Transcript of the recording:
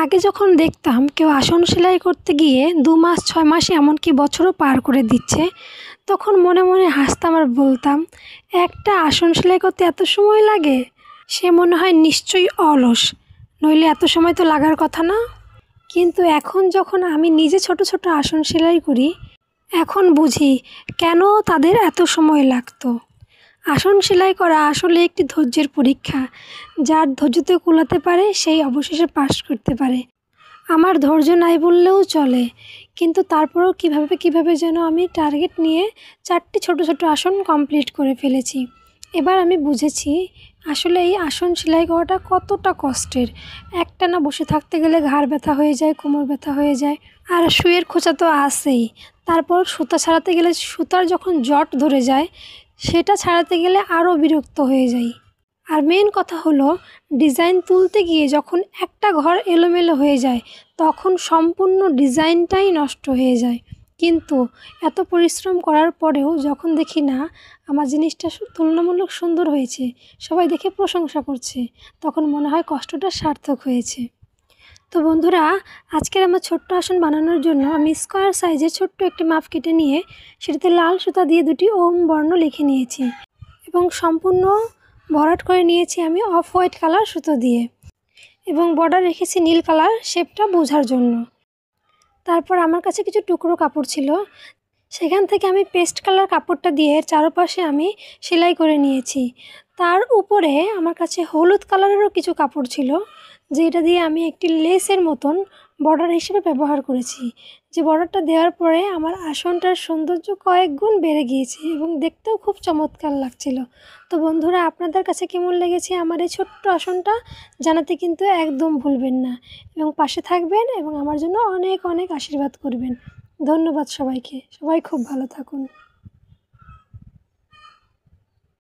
আগে যখন দেখতাম কেউ আসন সেলাই করতে গিয়ে 2 মাস 6 মাস এমনকি বছরও পার করে দিচ্ছে, তখন মনে মনে হাসতাম আর বলতাম, একটা আসন সেলাই করতে এত সময় লাগে? সে মনে হয় নিশ্চয়ই অলস, নইলে এত সময় তো লাগার কথা না। কিন্তু এখন যখন আমি নিজে ছোট ছোট আসন সেলাই করি, এখন বুঝি কেন তাদের এত সময় লাগতো। আসন সেলাই করা আসলে একটি ধৈর্যের পরীক্ষা। যার ধৈর্যতে কুলাতে পারে সেই অবশেষে পাস করতে পারে। আমার ধৈর্য নাই বললেও চলে, কিন্তু তারপরেও কিভাবে যেন আমি টার্গেট নিয়ে 4টি ছোট ছোট আসন কমপ্লিট করে ফেলেছি। এবার আমি বুঝেছি আসলে এই আসন সেলাই করাটা কতটা কষ্টের। একটানা বসে থাকতে গেলে ঘাড় ব্যথা হয়ে যায়, কোমর ব্যথা হয়ে যায়, আর সুইয়ের খোঁচা তো আছেই। তারপর সুতা ছাড়াতে গেলে সুতার যখন জট ধরে যায়, সেটা ছাড়াতে গেলে আরও বিরক্ত হয়ে যাই। আর মেন কথা হলো, ডিজাইন তুলতে গিয়ে যখন একটা ঘর এলোমেলো হয়ে যায়, তখন সম্পূর্ণ ডিজাইনটাই নষ্ট হয়ে যায়। কিন্তু এত পরিশ্রম করার পরেও যখন দেখি না আমার জিনিসটা তুলনামূলক সুন্দর হয়েছে, সবাই দেখে প্রশংসা করছে, তখন মনে হয় কষ্টটা সার্থক হয়েছে। তো বন্ধুরা, আজকের আমার ছোট্ট আসন বানানোর জন্য আমি স্কোয়ার সাইজের ছোট্ট একটি মাপ কেটে নিয়ে সেটাতে লাল সুতা দিয়ে 2টি ওম বর্ণ লিখে নিয়েছি এবং সম্পূর্ণ ভরাট করে নিয়েছি আমি অফ হোয়াইট কালার সুতো দিয়ে, এবং বর্ডার রেখেছি নীল কালার শেপটা বোঝার জন্য। তারপর আমার কাছে কিছু টুকরো কাপড় ছিল, সেখান থেকে আমি পেস্ট কালার কাপড়টা দিয়ে চারপাশে আমি সেলাই করে নিয়েছি। তার উপরে আমার কাছে হলুদ কালারেরও কিছু কাপড় ছিল, যেটা দিয়ে আমি একটি লেসের মতন বর্ডার হিসেবে ব্যবহার করেছি। যে বর্ডারটা দেওয়ার পরে আমার আসনটার সৌন্দর্য কয়েক গুণ বেড়ে গিয়েছে এবং দেখতেও খুব চমৎকার লাগছিল। তো বন্ধুরা, আপনাদের কাছে কেমন লেগেছে আমার এই ছোট্ট আসনটা জানাতে কিন্তু একদম ভুলবেন না, এবং পাশে থাকবেন এবং আমার জন্য অনেক অনেক আশীর্বাদ করবেন। ধন্যবাদ সবাইকে। সবাই খুব ভালো থাকুন।